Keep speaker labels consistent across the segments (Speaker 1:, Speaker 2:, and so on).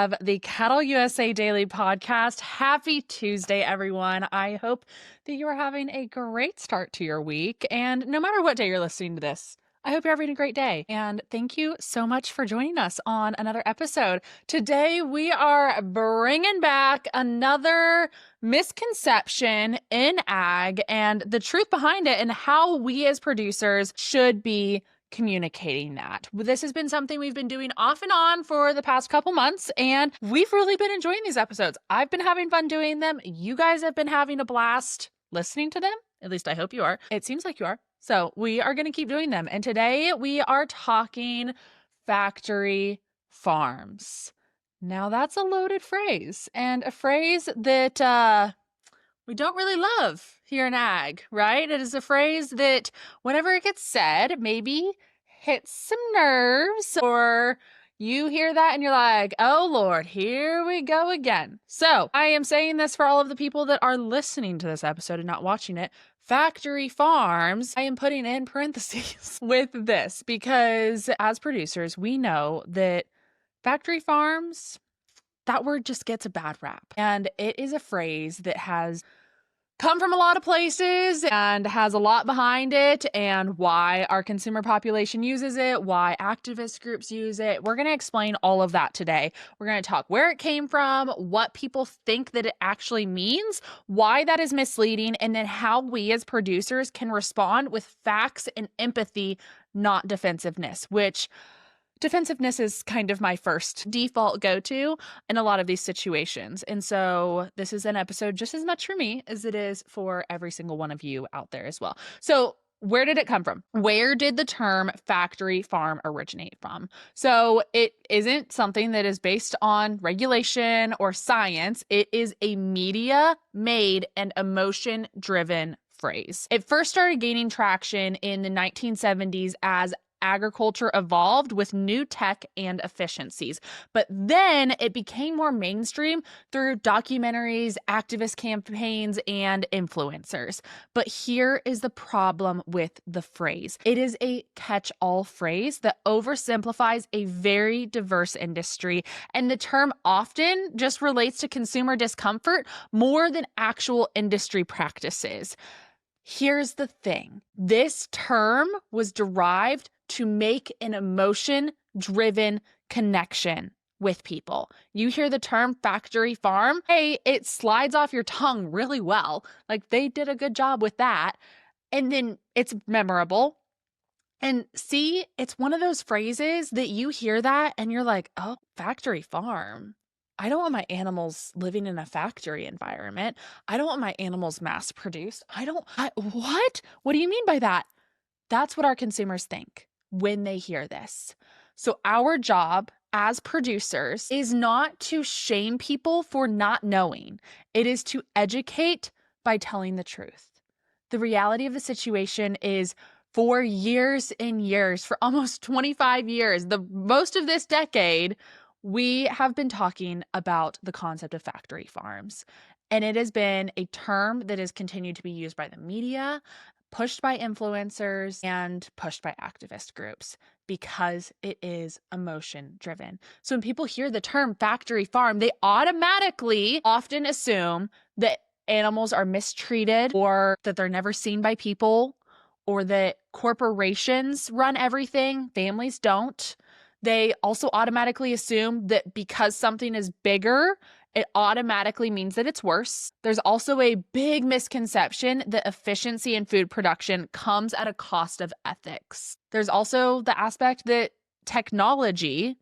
Speaker 1: Of the CattleUSA Daily Podcast. Happy Tuesday, everyone. I hope that you are having a great start to your week. And no matter what day you're listening to this, I hope you're having a great day. And thank you so much for joining us on another episode. Today, we are bringing back another misconception in ag and the truth behind it and how we as producers should be communicating that. This has been something we've been doing off and on for the past couple months, and we've really been enjoying these episodes. I've been having fun doing them. You guys have been having a blast listening to them. At least I hope you are. It seems like you are. So we are going to keep doing them. And today we are talking factory farms. Now that's a loaded phrase, and a phrase that we don't really love here in ag, right? It is a phrase that whenever it gets said, maybe hits some nerves, or you hear that and you're like, oh Lord, here we go again. So I am saying this for all of the people that are listening to this episode and not watching it. Factory farms, I am putting in parentheses with this because as producers, we know that factory farms, that word just gets a bad rap. And it is a phrase that has come from a lot of places and has a lot behind it, and why our consumer population uses it, why activist groups use it. We're going to explain all of that today. We're going to talk where it came from, what people think that it actually means, why that is misleading, and then how we as producers can respond with facts and empathy, not defensiveness, which defensiveness is kind of my first default go-to in a lot of these situations. And so this is an episode just as much for me as it is for every single one of you out there as well. So where did it come from? Where did the term factory farm originate from? So it isn't something that is based on regulation or science. It is a media-made and emotion-driven phrase. It first started gaining traction in the 1970s as agriculture evolved with new tech and efficiencies. But then it became more mainstream through documentaries, activist campaigns, and influencers. But here is the problem with the phrase. It is a catch-all phrase that oversimplifies a very diverse industry, and the term often just relates to consumer discomfort more than actual industry practices. Here's the thing. This term was derived to make an emotion-driven connection with people. You hear the term factory farm, hey, it slides off your tongue really well. Like they did a good job with that. And then it's memorable. And see, it's one of those phrases that you hear that and you're like, oh, factory farm. I don't want my animals living in a factory environment. I don't want my animals mass produced. What? What do you mean by that? That's what our consumers think when they hear this. So our job as producers is not to shame people for not knowing. It is to educate by telling the truth. The reality of the situation is for years and years, for almost 25 years, the most of this decade, we have been talking about the concept of factory farms. And it has been a term that has continued to be used by the media, pushed by influencers, and pushed by activist groups because it is emotion driven. So when people hear the term factory farm, they automatically often assume that animals are mistreated, or that they're never seen by people, or that corporations run everything, families don't. They also automatically assume that because something is bigger, it automatically means that it's worse. There's also a big misconception that efficiency in food production comes at a cost of ethics. There's also the aspect that technology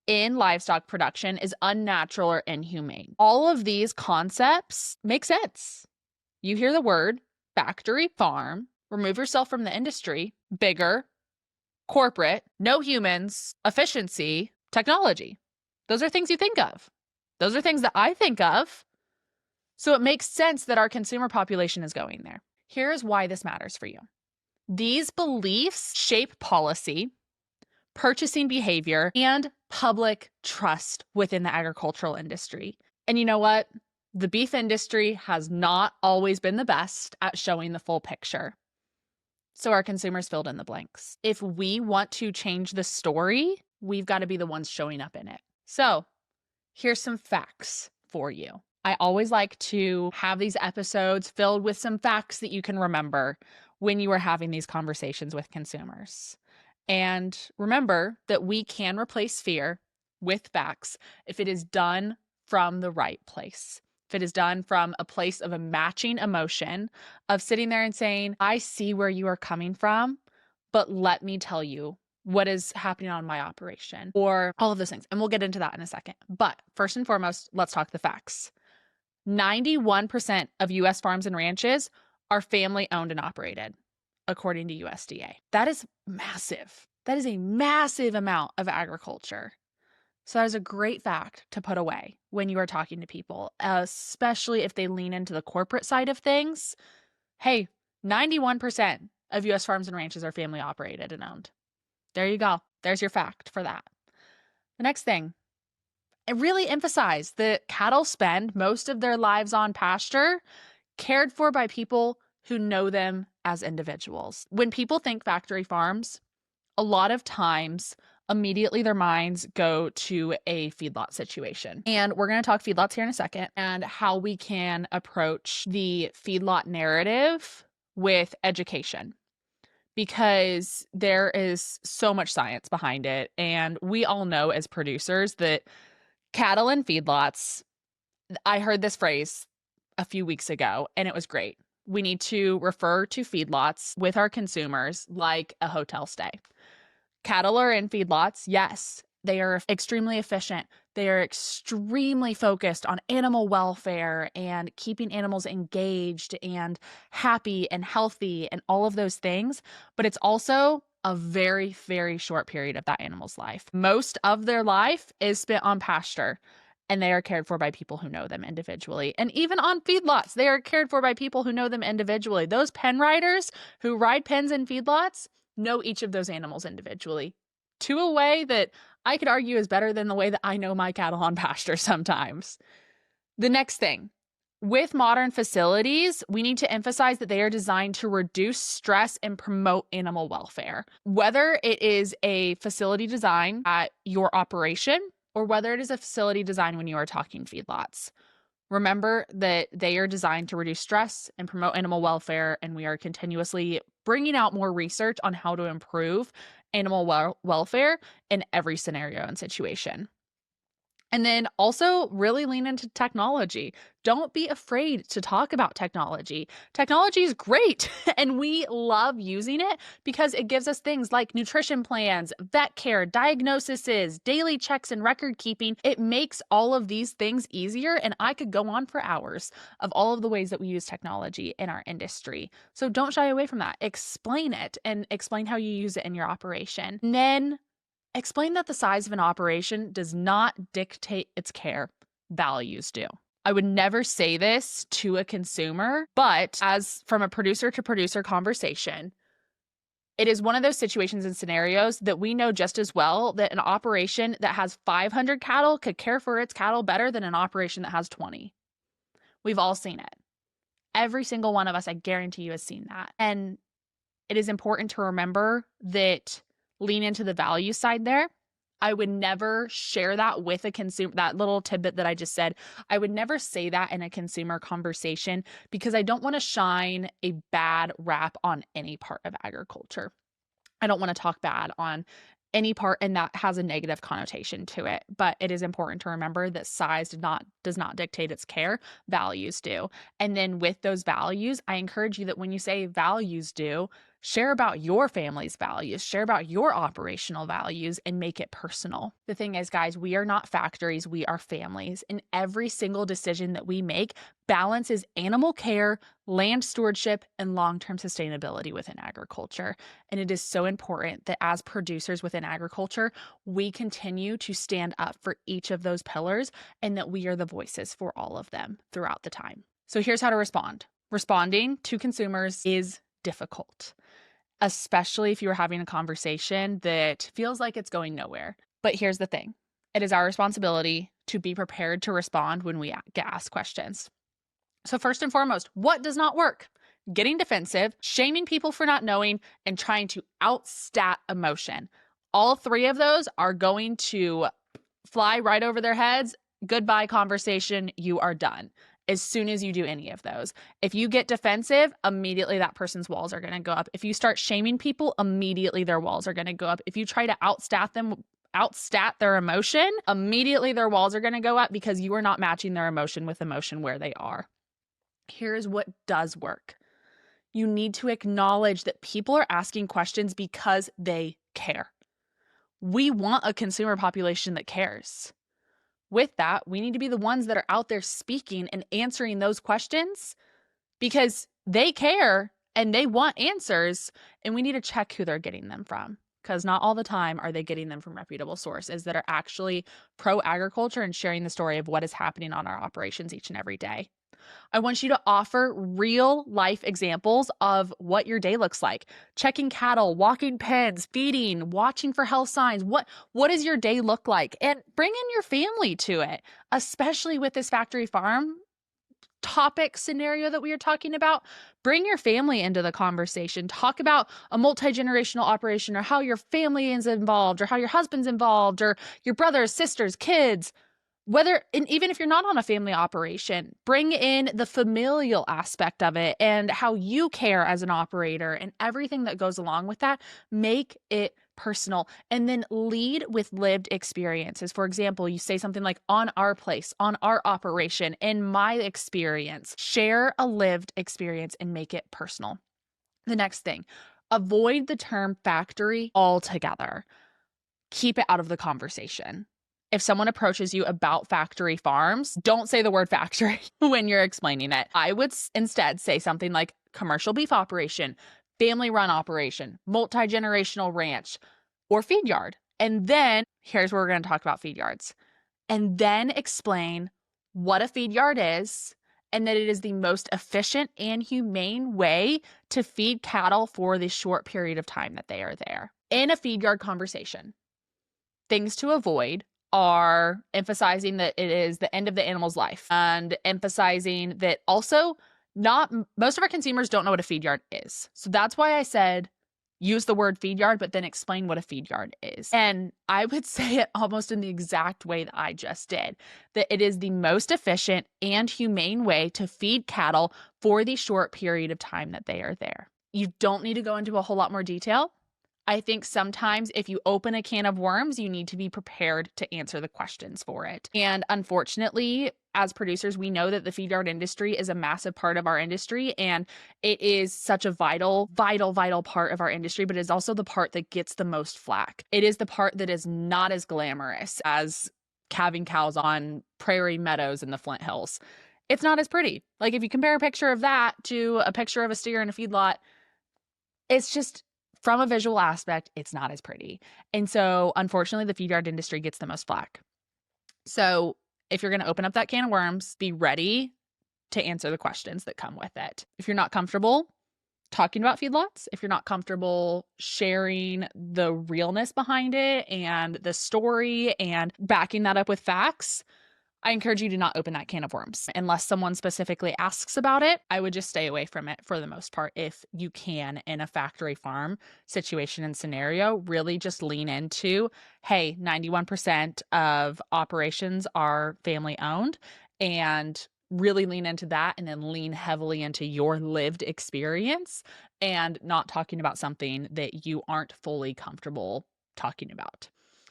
Speaker 1: in livestock production is unnatural or inhumane. All of these concepts make sense. You hear the word factory farm, remove yourself from the industry, bigger, corporate, no humans, efficiency, technology. Those are things you think of. Those are things that I think of. So it makes sense that our consumer population is going there. Here's why this matters for you. These beliefs shape policy, purchasing behavior, and public trust within the agricultural industry. And you know what? The beef industry has not always been the best at showing the full picture. So our consumers filled in the blanks. If we want to change the story, we've got to be the ones showing up in it. So Here's some facts for you. I always like to have these episodes filled with some facts that you can remember when you are having these conversations with consumers. And remember that we can replace fear with facts if it is done from the right place. If it is done from a place of a matching emotion, of sitting there and saying, I see where you are coming from, but let me tell you what is happening on my operation, or all of those things. And we'll get into that in a second. But first and foremost, let's talk the facts. 91% of US farms and ranches are family owned and operated, according to USDA. That is massive. That is a massive amount of agriculture. So that is a great fact to put away when you are talking to people, especially if they lean into the corporate side of things. Hey, 91% of US farms and ranches are family operated and owned. There you go. There's your fact for that. The next thing, I really emphasize that cattle spend most of their lives on pasture, cared for by people who know them as individuals. When people think factory farms, a lot of times, immediately their minds go to a feedlot situation. And we're going to talk feedlots here in a second and how we can approach the feedlot narrative with education, because there is so much science behind it. And we all know as producers that cattle and feedlots, I heard this phrase a few weeks ago and it was great. We need to refer to feedlots with our consumers like a hotel stay. Cattle are in feedlots. Yes, they are extremely efficient. They are extremely focused on animal welfare and keeping animals engaged and happy and healthy and all of those things. But it's also a very, very short period of that animal's life. Most of their life is spent on pasture, and they are cared for by people who know them individually. And even on feedlots, they are cared for by people who know them individually. Those pen riders who ride pens in feedlots know each of those animals individually to a way that I could argue is better than the way that I know my cattle on pasture sometimes. The next thing, with modern facilities, we need to emphasize that they are designed to reduce stress and promote animal welfare. Whether it is a facility design at your operation or whether it is a facility design when you are talking feedlots, remember that they are designed to reduce stress and promote animal welfare, and we are continuously bringing out more research on how to improve animal welfare in every scenario and situation. And then also really lean into technology. Don't be afraid to talk about technology. Technology is great and we love using it because it gives us things like nutrition plans, vet care, diagnoses, daily checks and record keeping. It makes all of these things easier, and I could go on for hours of all of the ways that we use technology in our industry. So don't shy away from that. Explain it and explain how you use it in your operation. And then explain that the size of an operation does not dictate its care. Values do. I would never say this to a consumer, but as from a producer to producer conversation, it is one of those situations and scenarios that we know just as well that an operation that has 500 cattle could care for its cattle better than an operation that has 20. We've all seen it. Every single one of us, I guarantee you, has seen that. And it is important to remember that lean into the value side there. I would never share that with a consumer, that little tidbit that I just said. I would never say that in a consumer conversation because I don't want to shine a bad rap on any part of agriculture. I don't want to talk bad on any part and that has a negative connotation to it. But it is important to remember that size does not dictate its care. Values do. And then with those values, I encourage you that when you say values do, share about your family's values, share about your operational values, and make it personal. The thing is, guys, we are not factories, we are families. And every single decision that we make balances animal care, land stewardship, and long-term sustainability within agriculture. And it is so important that as producers within agriculture, we continue to stand up for each of those pillars and that we are the voices for all of them throughout the time. So here's how to respond. Responding to consumers is difficult, especially if you're having a conversation that feels like it's going nowhere. But here's the thing. It is our responsibility to be prepared to respond when we get asked questions. So first and foremost, what does not work? Getting defensive, shaming people for not knowing, and trying to outstat emotion. All three of those are going to fly right over their heads, goodbye conversation, you are done. As soon as you do any of those. If you get defensive, immediately that person's walls are going to go up. If you start shaming people, immediately their walls are going to go up. If you try to outstat their emotion, immediately their walls are going to go up because you are not matching their emotion with emotion where they are. Here's what does work. You need to acknowledge that people are asking questions because they care. We want a consumer population that cares. With that, we need to be the ones that are out there speaking and answering those questions because they care and they want answers, and we need to check who they're getting them from, because not all the time are they getting them from reputable sources that are actually pro-agriculture and sharing the story of what is happening on our operations each and every day. I want you to offer real life examples of what your day looks like. Checking cattle, walking pens, feeding, watching for health signs. What does your day look like? And bring in your family to it, especially with this factory farm topic scenario that we are talking about. Bring your family into the conversation. Talk about a multi-generational operation, or how your family is involved, or how your husband's involved, or your brothers, sisters, kids. And even if you're not on a family operation, bring in the familial aspect of it and how you care as an operator and everything that goes along with that. Make it personal, and then lead with lived experiences. For example, you say something like, on our place, on our operation, in my experience. Share a lived experience and make it personal. The next thing, avoid the term factory altogether. Keep it out of the conversation. If someone approaches you about factory farms, don't say the word factory when you're explaining it. I would instead say something like commercial beef operation, family-run operation, multi-generational ranch, or feed yard. And then here's where we're going to talk about feed yards. And then explain what a feed yard is, and that it is the most efficient and humane way to feed cattle for the short period of time that they are there. In a feed yard conversation, things to avoid are emphasizing that it is the end of the animal's life, and emphasizing that also most of our consumers don't know what a feed yard is. So that's why I said use the word feed yard, but then explain what a feed yard is. And I would say it almost in the exact way that I just did, that it is the most efficient and humane way to feed cattle for the short period of time that they are there. You don't need to go into a whole lot more detail. I think sometimes if you open a can of worms, you need to be prepared to answer the questions for it. And unfortunately, as producers, we know that the feed yard industry is a massive part of our industry, and it is such a vital part of our industry, but it is also the part that gets the most flack. It is the part that is not as glamorous as calving cows on prairie meadows in the Flint Hills. It's not as pretty. Like, if you compare a picture of that to a picture of a steer in a feedlot, it's just, from a visual aspect, it's not as pretty. And so, unfortunately, the feed yard industry gets the most flack. So if you're going to open up that can of worms, be ready to answer the questions that come with it. If you're not comfortable talking about feedlots, if you're not comfortable sharing the realness behind it and the story and backing that up with facts, I encourage you to not open that can of worms. Unless someone specifically asks about it, I would just stay away from it for the most part. If you can, in a factory farm situation and scenario, really just lean into, hey, 91% of operations are family owned, and really lean into that, and then lean heavily into your lived experience and not talking about something that you aren't fully comfortable talking about.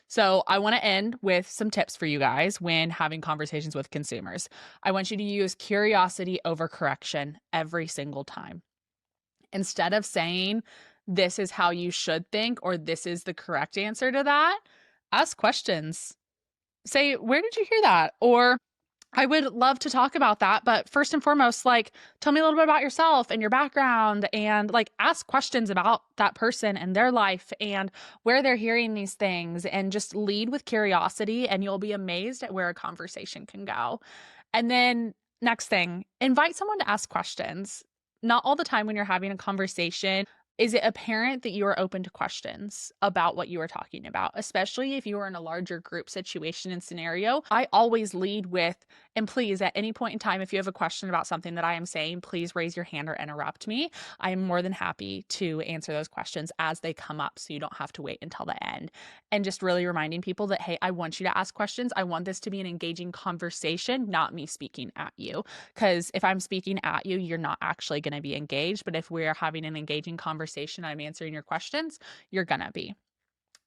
Speaker 1: So I want to end with some tips for you guys when having conversations with consumers. I want you to use curiosity over correction every single time. Instead of saying, this is how you should think, or this is the correct answer to that, ask questions. Say, where did you hear that? Or, I would love to talk about that, but first and foremost, tell me a little bit about yourself and your background, and ask questions about that person and their life and where they're hearing these things, and just lead with curiosity, and you'll be amazed at where a conversation can go. And then next thing, invite someone to ask questions. Not all the time when you're having a conversation, Is it apparent that you are open to questions about what you are talking about, especially if you are in a larger group situation and scenario? I always lead with, and please, at any point in time, if you have a question about something that I am saying, please raise your hand or interrupt me. I am more than happy to answer those questions as they come up so you don't have to wait until the end. And just really reminding people that, hey, I want you to ask questions. I want this to be an engaging conversation, not me speaking at you. Because if I'm speaking at you, you're not actually going to be engaged. But if we're having an engaging conversation, I'm answering your questions, you're going to be.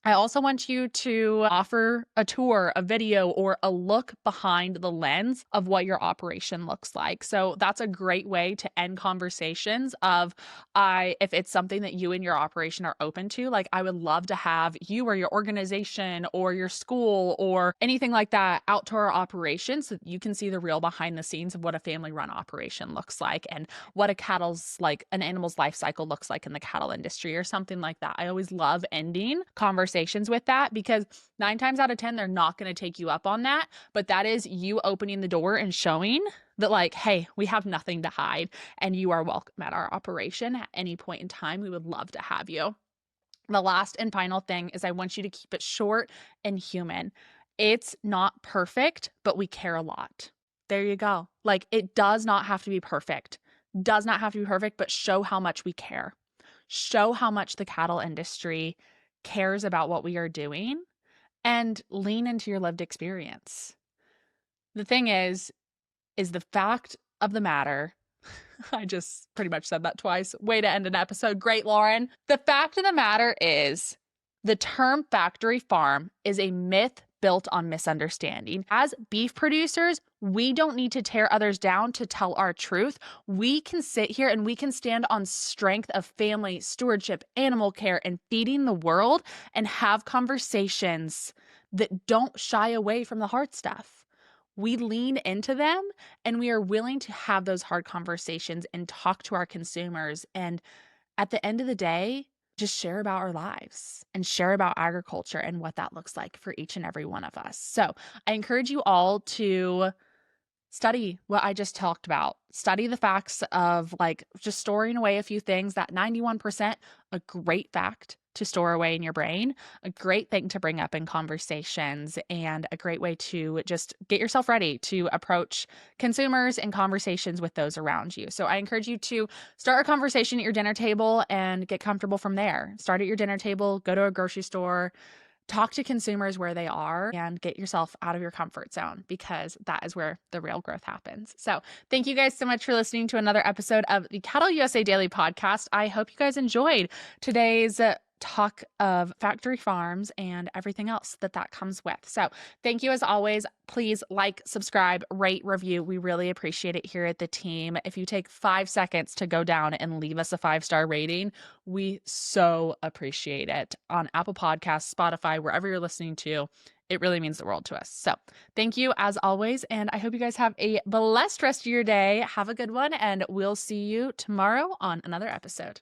Speaker 1: I also want you to offer a tour, a video, or a look behind the lens of what your operation looks like. So that's a great way to end conversations of if it's something that you and your operation are open to, like I would love to have you or your organization or your school or anything like that out to our operation so that you can see the real behind the scenes of what a family run operation looks like and what an animal's life cycle looks like in the cattle industry or something like that. I always love ending conversations with that because 9 times out of 10, they're not going to take you up on that. But that is you opening the door and showing that like, hey, we have nothing to hide and you are welcome at our operation at any point in time. We would love to have you. The last and final thing is I want you to keep it short and human. It's not perfect, but we care a lot. There you go. Like it does not have to be perfect. Does not have to be perfect, but show how much we care. Show how much the cattle industry cares about what we are doing and lean into your lived experience. The thing is the fact of the matter, I just pretty much said that twice. Way to end an episode. Great, Lauren. The fact of the matter is the term factory farm is a myth built on misunderstanding. As beef producers, we don't need to tear others down to tell our truth. We can sit here and we can stand on strength of family, stewardship, animal care, and feeding the world and have conversations that don't shy away from the hard stuff. We lean into them and we are willing to have those hard conversations and talk to our consumers. And at the end of the day, just share about our lives and share about agriculture and what that looks like for each and every one of us. So I encourage you all to study what I just talked about. Study the facts of like just storing away a few things. That 91%, a great fact to store away in your brain, a great thing to bring up in conversations, and a great way to just get yourself ready to approach consumers and conversations with those around you. So I encourage you to start a conversation at your dinner table and get comfortable from there. Start at your dinner table, go to a grocery store, talk to consumers where they are and get yourself out of your comfort zone because that is where the real growth happens. So thank you guys so much for listening to another episode of the CattleUSA Daily Podcast. I hope you guys enjoyed today's talk of factory farms and everything else that comes with. So thank you as always. Please like, subscribe, rate, review. We really appreciate it here at the team. If you take 5 seconds to go down and leave us a 5-star rating, we so appreciate it on Apple Podcasts, Spotify, wherever you're listening to. It really means the world to us. So thank you as always. And I hope you guys have a blessed rest of your day. Have a good one. And we'll see you tomorrow on another episode.